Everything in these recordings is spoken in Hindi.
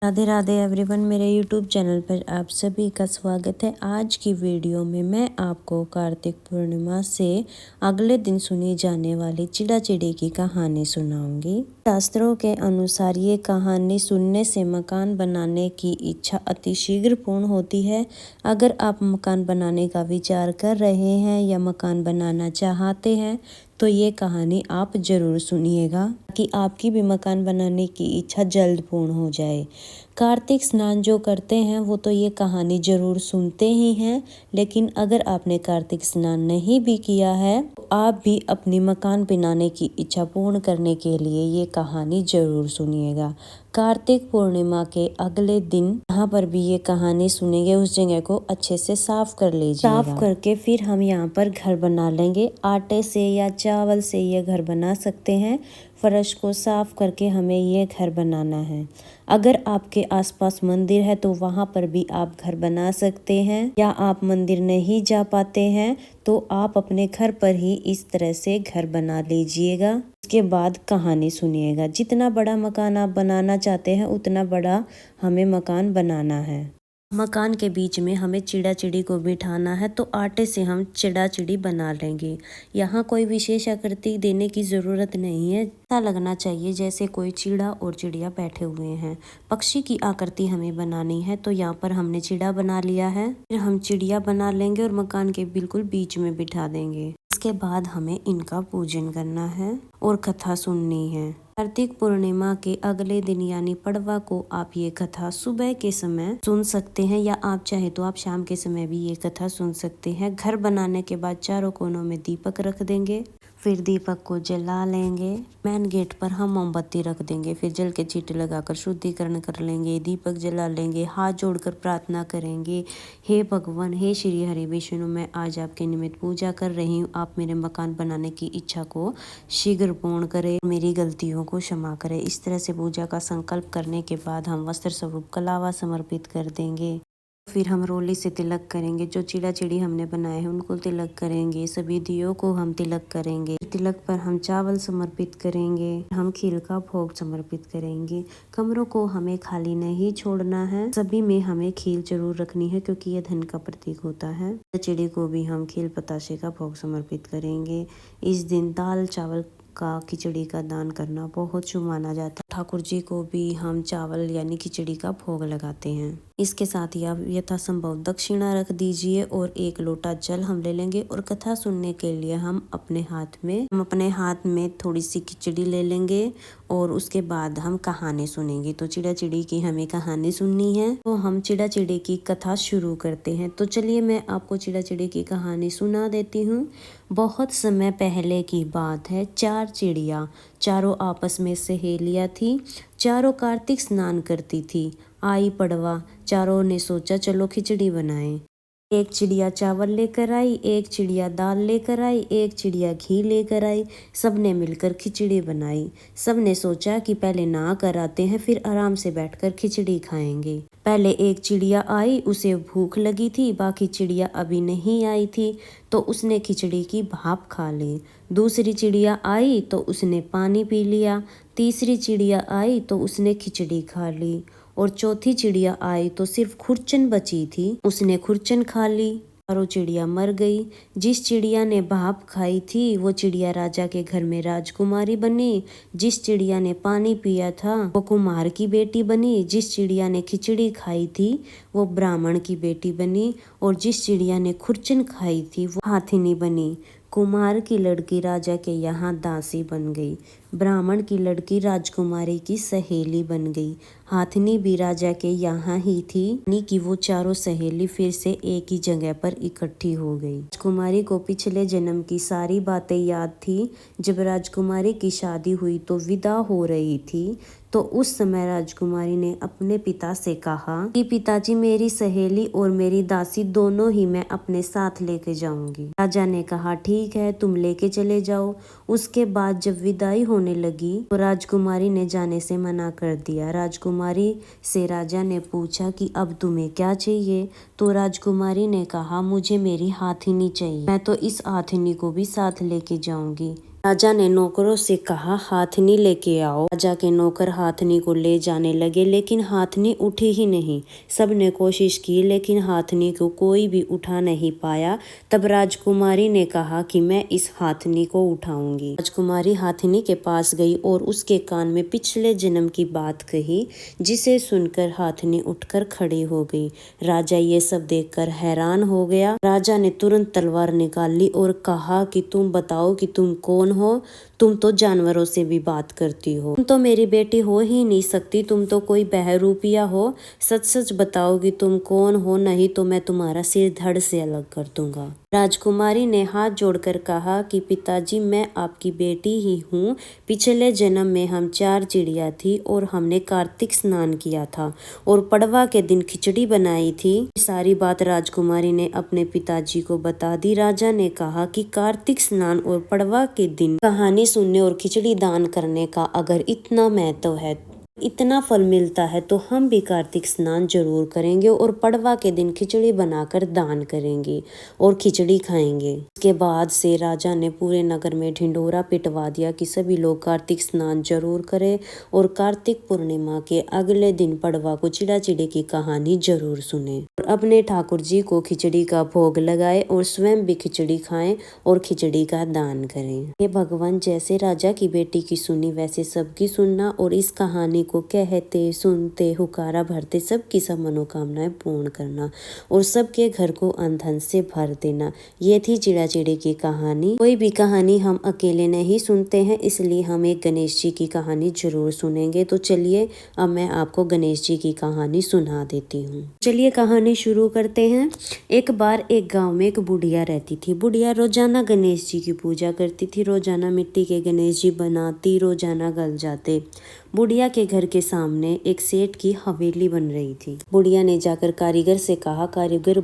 राधे राधे एवरीवन, मेरे यूट्यूब चैनल पर आप सभी का स्वागत है। आज की वीडियो में मैं आपको कार्तिक पूर्णिमा से अगले दिन सुनी जाने वाली चिड़ा चिड़ी की कहानी सुनाऊंगी। शास्त्रों के अनुसार ये कहानी सुनने से मकान बनाने की इच्छा अति शीघ्र पूर्ण होती है। अगर आप मकान बनाने का विचार कर रहे हैं या मकान बनाना चाहते हैं तो ये कहानी आप ज़रूर सुनिएगा ताकि आपकी भी मकान बनाने की इच्छा जल्द पूर्ण हो जाए। कार्तिक स्नान जो करते हैं वो तो ये कहानी ज़रूर सुनते ही हैं, लेकिन अगर आपने कार्तिक स्नान नहीं भी किया है तो आप भी अपनी मकान बनाने की इच्छा पूर्ण करने के लिए ये कहानी ज़रूर सुनिएगा। कार्तिक पूर्णिमा के अगले दिन यहाँ पर भी ये कहानी सुनेंगे। उस जगह को अच्छे से साफ कर लीजिएगा। साफ करके फिर हम यहाँ पर घर बना लेंगे। आटे से या चावल से ये घर बना सकते हैं। फर्श को साफ करके हमें ये घर बनाना है। अगर आपके आसपास मंदिर है तो वहाँ पर भी आप घर बना सकते हैं, या आप मंदिर नहीं जा पाते हैं तो आप अपने घर पर ही इस तरह से घर बना लीजिएगा। उसके बाद कहानी सुनिएगा। जितना बड़ा मकान आप बनाना चाहते हैं उतना बड़ा हमें मकान बनाना है। मकान के बीच में हमें चिड़ा चिड़ी को बिठाना है, तो आटे से हम चिड़ा चिड़ी बना लेंगे। यहाँ कोई विशेष आकृति देने की ज़रूरत नहीं है। ऐसा लगना चाहिए जैसे कोई चिड़ा और चिड़िया बैठे हुए हैं। पक्षी की आकृति हमें बनानी है, तो यहाँ पर हमने चिड़ा बना लिया है। फिर हम चिड़िया बना लेंगे और मकान के बिल्कुल बीच में बिठा देंगे। इसके बाद हमें इनका पूजन करना है और कथा सुननी है। कार्तिक पूर्णिमा के अगले दिन यानी पड़वा को आप ये कथा सुबह के समय सुन सकते हैं, या आप चाहे तो आप शाम के समय भी ये कथा सुन सकते हैं। घर बनाने के बाद चारों कोनों में दीपक रख देंगे, फिर दीपक को जला लेंगे। मेन गेट पर हम मोमबत्ती रख देंगे, फिर जल के चीटी लगाकर शुद्धिकरण कर लेंगे, दीपक जला लेंगे, हाथ जोड़कर प्रार्थना करेंगे। हे भगवान, हे श्री हरि विष्णु, मैं आज आपके निमित्त पूजा कर रही हूँ। आप मेरे मकान बनाने की इच्छा को शीघ्र पूर्ण करें, मेरी गलतियों को क्षमा करें। इस तरह से पूजा का संकल्प करने के बाद हम वस्त्र स्वरूप कलावा समर्पित कर देंगे। फिर हम रोली से तिलक करेंगे। जो चिड़ा चिड़ी हमने बनाए हैं उनको तिलक करेंगे। सभी दियों को हम तिलक करेंगे। तिलक पर हम चावल समर्पित करेंगे। हम खीर का भोग समर्पित करेंगे। कमरों को हमें खाली नहीं छोड़ना है, सभी में हमें खीर जरूर रखनी है क्योंकि यह धन का प्रतीक होता है। चिड़ी को भी हम खीर बताशे का भोग समर्पित करेंगे। इस दिन दाल चावल का खिचड़ी का दान करना बहुत शुभ माना जाता है। ठाकुर जी को भी हम चावल यानी खिचड़ी का भोग लगाते हैं। इसके साथ ही आप यथासंभव दक्षिणा रख दीजिए और 1 लोटा जल हम ले लेंगे। और कथा सुनने के लिए हम अपने हाथ में थोड़ी सी खिचड़ी ले लेंगे और उसके बाद हम कहानी सुनेंगे। तो चिड़ा चिड़ी की हमें कहानी सुननी है, तो हम चिड़ा चिड़ी की कथा शुरू करते हैं। तो चलिए मैं आपको चिड़ा चिड़ी की कहानी सुना देती हूँ। बहुत समय पहले की बात है। 4 चिड़िया, चारों आपस में सहेलियाँ थी। चारों कार्तिक स्नान करती थी। आई पड़वा, चारों ने सोचा चलो खिचड़ी बनाएं। एक चिड़िया चावल लेकर आई, एक चिड़िया दाल लेकर आई, एक चिड़िया घी लेकर आई। सबने मिलकर खिचड़ी बनाई। सबने सोचा कि पहले नहा कर आते हैं, फिर आराम से बैठकर खिचड़ी खाएंगे। पहले एक चिड़िया आई, उसे भूख लगी थी, बाकी चिड़िया अभी नहीं आई थी तो उसने खिचड़ी की भाप खा ली। दूसरी चिड़िया आई तो उसने पानी पी लिया। तीसरी चिड़िया आई तो उसने खिचड़ी खा ली। और चौथी चिड़िया आई तो सिर्फ खुरचन बची थी, उसने खुरचन खा ली। चारों चिड़िया मर गई। जिस चिड़िया ने भाप खाई थी वो चिड़िया राजा के घर में राजकुमारी बनी। जिस चिड़िया ने पानी पिया था वो कुम्हार की बेटी बनी। जिस चिड़िया ने खिचड़ी खाई थी वो ब्राह्मण की बेटी बनी। और जिस चिड़िया ने खुरचन खाई थी वो हाथिनी बनी। कुम्हार की लड़की राजा के यहाँ दासी बन गई। ब्राह्मण की लड़की राजकुमारी की सहेली बन गई। हाथिनी भी राजा के यहाँ ही थी, यानी कि वो चारों सहेली फिर से एक ही जगह पर इकट्ठी हो गई। राजकुमारी को पिछले जन्म की सारी बातें याद थी। जब राजकुमारी की शादी हुई तो विदा हो रही थी, तो उस समय राजकुमारी ने अपने पिता से कहा कि पिताजी, मेरी सहेली और मेरी दासी दोनों ही मैं अपने साथ लेके जाऊंगी। राजा ने कहा ठीक है, तुम लेके चले जाओ। उसके बाद जब विदाई होने लगी तो राजकुमारी ने जाने से मना कर दिया। राजकुमारी से राजा ने पूछा कि अब तुम्हें क्या चाहिए? तो राजकुमारी ने कहा मुझे मेरी हाथिनी चाहिए, मैं तो इस हाथिनी को भी साथ लेके जाऊंगी। राजा ने नौकरों से कहा, हाथनी लेके आओ। राजा के नौकर हाथनी को ले जाने लगे, लेकिन हाथनी उठी ही नहीं। सब ने कोशिश की, लेकिन हाथनी को कोई भी उठा नहीं पाया। तब राजकुमारी ने कहा कि मैं इस हाथनी को उठाऊंगी। राजकुमारी हाथनी के पास गई और उसके कान में पिछले जन्म की बात कही, जिसे सुनकर हाथनी उठकर खड़ी हो गई। राजा ये सब देखकर हैरान हो गया। राजा ने तुरंत तलवार निकाल ली और कहा कि तुम बताओ कि तुम कौन हो? तुम तो जानवरों से भी बात करती हो, तुम तो मेरी बेटी हो ही नहीं सकती, तुम तो कोई बहरूपिया हो। सच सच बताओ कि तुम कौन हो, नहीं तो मैं तुम्हारा सिर धड़ से अलग कर दूंगा। राजकुमारी ने हाथ जोड़कर कहा कि पिताजी, मैं आपकी बेटी ही हूँ। पिछले जन्म में हम 4 चिड़िया थी और हमने कार्तिक स्नान किया था और पड़वा के दिन खिचड़ी बनाई थी। सारी बात राजकुमारी ने अपने पिताजी को बता दी। राजा ने कहा कि कार्तिक स्नान और पड़वा के दिन कहानी सुनने और खिचड़ी दान करने का अगर इतना महत्व है, इतना फल मिलता है, तो हम भी कार्तिक स्नान जरूर करेंगे और पड़वा के दिन खिचड़ी बनाकर दान करेंगे और खिचड़ी खाएंगे। इसके बाद से राजा ने पूरे नगर में ढिंढोरा पिटवा दिया कि सभी लोग कार्तिक स्नान जरूर करें और कार्तिक पूर्णिमा के अगले दिन पड़वा को चिड़ा चिड़ी की कहानी जरूर सुने और अपने ठाकुर जी को खिचड़ी का भोग लगाए और स्वयं भी खिचड़ी खाएं और खिचड़ी का दान करें। हे भगवान, जैसे राजा की बेटी की सुनी वैसे सबकी सुनना और इस कहानी को कहते सुनते हुकारा भरते सबकी सब मनोकामनाएं पूर्ण करना और सबके घर को धन से भर देना। ये थी चिड़ा चिड़ी की कहानी। कोई भी कहानी हम अकेले नहीं सुनते हैं, इसलिए हम एक गणेश जी की कहानी जरूर सुनेंगे। तो चलिए अब मैं आपको गणेश जी की कहानी सुना देती हूँ। चलिए कहानी शुरू करते हैं। एक बार एक गाँव में एक बुढ़िया रहती थी। बुढ़िया रोजाना गणेश जी की पूजा करती थी। रोजाना मिट्टी के गणेश जी बनाती, रोजाना गल जाते। बुढ़िया के घर के सामने एक सेठ की हवेली बन रही थी। बुढ़िया ने जाकर कारीगर से कहा, कारीगर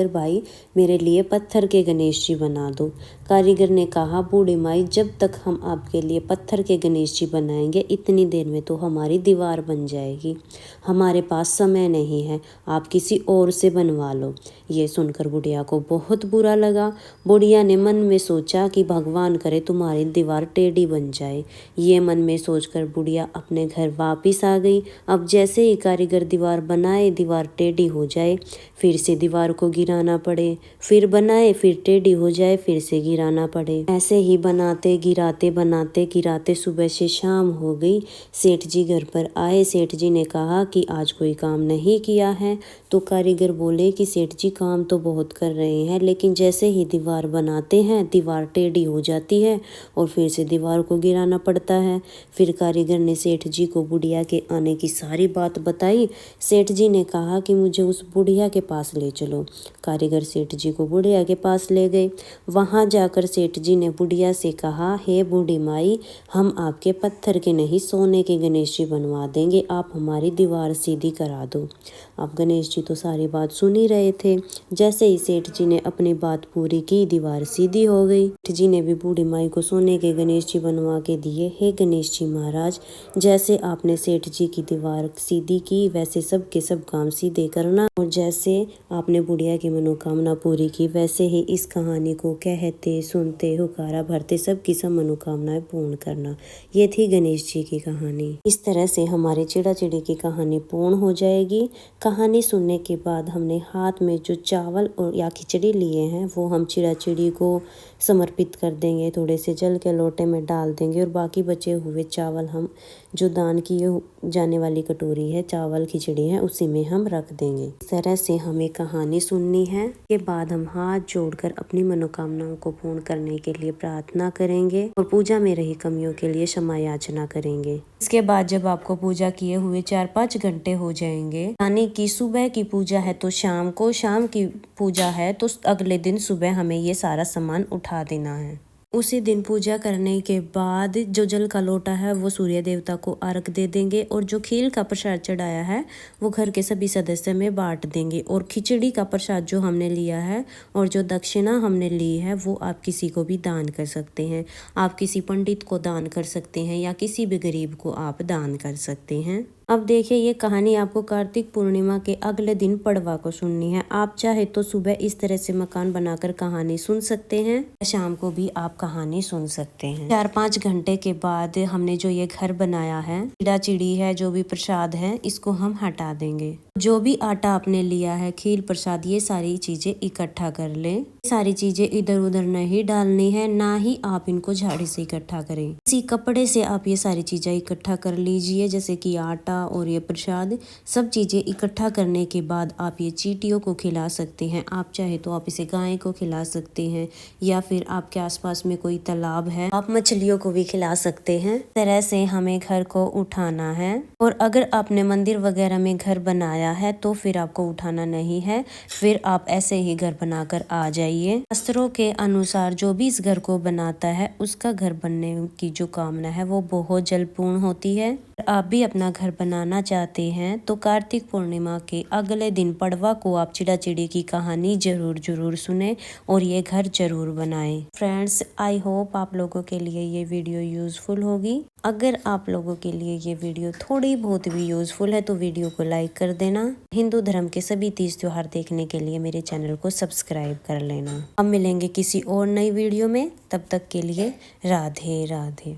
भाई मेरे लिए पत्थर के गणेश जी बना दो। कारीगर ने कहा, बूढ़ी माई, जब तक हम आपके लिए पत्थर के गणेश जी बनाएंगे, इतनी देर में तो हमारी दीवार बन जाएगी। हमारे पास समय नहीं है, आप किसी और से बनवा लो। ये सुनकर बुढ़िया को बहुत बुरा लगा। बुढ़िया ने मन में सोचा कि भगवान करे तुम्हारी दीवार टेढ़ी बन जाए। ये मन में सोचकर बुढ़िया अपने घर वापिस आ गई। अब जैसे ही कारीगर दीवार बनाए, दीवार टेढ़ी हो जाए, फिर से दीवार को गिराना पड़े, फिर बनाए, फिर टेढ़ी हो जाए, फिर से गिराना पड़े। ऐसे ही बनाते गिराते सुबह से शाम हो गई। सेठ जी घर पर आए। सेठ जी ने कहा कि आज कोई काम नहीं किया है। तो कारीगर बोले कि सेठ जी काम तो बहुत कर रहे हैं, लेकिन जैसे ही दीवार बनाते हैं दीवार टेढ़ी हो जाती है और फिर से दीवार को गिराना पड़ता है। फिर कारीगर ने सेठ जी को बुढ़िया के आने की सारी बात बताई। सेठ जी ने कहा कि मुझे उस बुढ़िया के पास ले चलो। कारीगर सेठ जी को बुढ़िया के पास ले गए। वहां जाकर सेठ जी ने बुढ़िया से कहा, हे बूढ़ी माई, हम आपके पत्थर के नहीं सोने के गणेश जी बनवा देंगे, आप हमारी दीवार सीधी करा दो। अब गणेश जी तो सारी बात सुन ही रहे थे। जैसे ही सेठ जी ने अपनी बात पूरी की, दीवार सीधी हो गई। सेठ जी ने भी बूढ़ी माई को सोने के गणेश जी बनवा के दिए। हे गणेश जी महाराज, जैसे आपने सेठ जी की दीवार सीधी की, वैसे सब के सब काम सीधे करना, और जैसे आपने बुढ़िया की मनोकामना पूरी की, वैसे ही इस कहानी को कहते सुनते हुकारा भरते सबकी सब मनोकामनाएं पूर्ण करना। ये थी गणेश जी की कहानी। इस तरह से हमारी चिड़ा चिड़ी की कहानी पूर्ण हो जाएगी। कहानी सुनने के बाद हमने हाथ में जो चावल और या खिचड़ी लिए हैं, वो हम चिड़ा चिड़ी को समर्पित कर देंगे। थोड़े से जल के लोटे में डाल देंगे और बाकी बचे हुए चावल हम जो दान किए जाने वाली कटोरी है, चावल खिचड़ी है, उसी में हम रख देंगे। इस तरह से हमें कहानी सुननी है। के बाद हम हाथ जोड़कर अपनी मनोकामनाओं को पूर्ण करने के लिए प्रार्थना करेंगे और पूजा में रही कमियों के लिए क्षमा याचना करेंगे। इसके बाद जब आपको पूजा किए हुए 4-5 घंटे हो जाएंगे, यानी कि सुबह की पूजा है तो शाम को, शाम की पूजा है तो अगले दिन सुबह हमें ये सारा सामान उठा देना है। उसी दिन पूजा करने के बाद जो जल का लोटा है वो सूर्य देवता को अर्घ दे देंगे और जो खीर का प्रसाद चढ़ाया है वो घर के सभी सदस्य में बांट देंगे। और खिचड़ी का प्रसाद जो हमने लिया है और जो दक्षिणा हमने ली है वो आप किसी को भी दान कर सकते हैं। आप किसी पंडित को दान कर सकते हैं या किसी भी गरीब को आप दान कर सकते हैं। अब देखिए ये कहानी आपको कार्तिक पूर्णिमा के अगले दिन पड़वा को सुननी है। आप चाहे तो सुबह इस तरह से मकान बनाकर कहानी सुन सकते हैं, शाम को भी आप कहानी सुन सकते हैं। 4-5 घंटे के बाद हमने जो ये घर बनाया है, चिड़ा चिड़ी है, जो भी प्रसाद है, इसको हम हटा देंगे। जो भी आटा आपने लिया है, खीर प्रसाद, ये सारी चीजें इकट्ठा कर लें। सारी चीजें इधर उधर नहीं डालनी है, ना ही आप इनको झाड़ी से इकट्ठा करें। किसी कपड़े से आप ये सारी चीजें इकट्ठा कर लीजिए, जैसे कि आटा और ये प्रसाद। सब चीजें इकट्ठा करने के बाद आप ये चींटियों को खिला सकते हैं। आप चाहे तो आप इसे गाय को खिला सकते हैं, या फिर आपके आसपास में कोई तालाब है, आप मछलियों को भी खिला सकते हैं। इस तरह से हमें घर को उठाना है। और अगर आपने मंदिर वगैरह में घर बनाया है तो फिर आपको उठाना नहीं है, फिर आप ऐसे ही घर बनाकर आ जाइए। शास्त्रों के अनुसार जो भी इस घर को बनाता है, उसका घर बनने की जो कामना है वो बहुत जल्द पूर्ण होती है। आप भी अपना घर बनाना चाहते हैं तो कार्तिक पूर्णिमा के अगले दिन पड़वा को आप चिड़ा चिड़ी की कहानी जरूर सुने और ये घर जरूर बनाएं। फ्रेंड्स, आई होप आप लोगों के लिए ये वीडियो यूजफुल होगी। अगर आप लोगों के लिए ये वीडियो थोड़ी बहुत भी यूजफुल है तो वीडियो को लाइक कर देना। हिंदू धर्म के सभी तीज त्योहार देखने के लिए मेरे चैनल को सब्सक्राइब कर लेना। हम मिलेंगे किसी और नई वीडियो में, तब तक के लिए राधे राधे।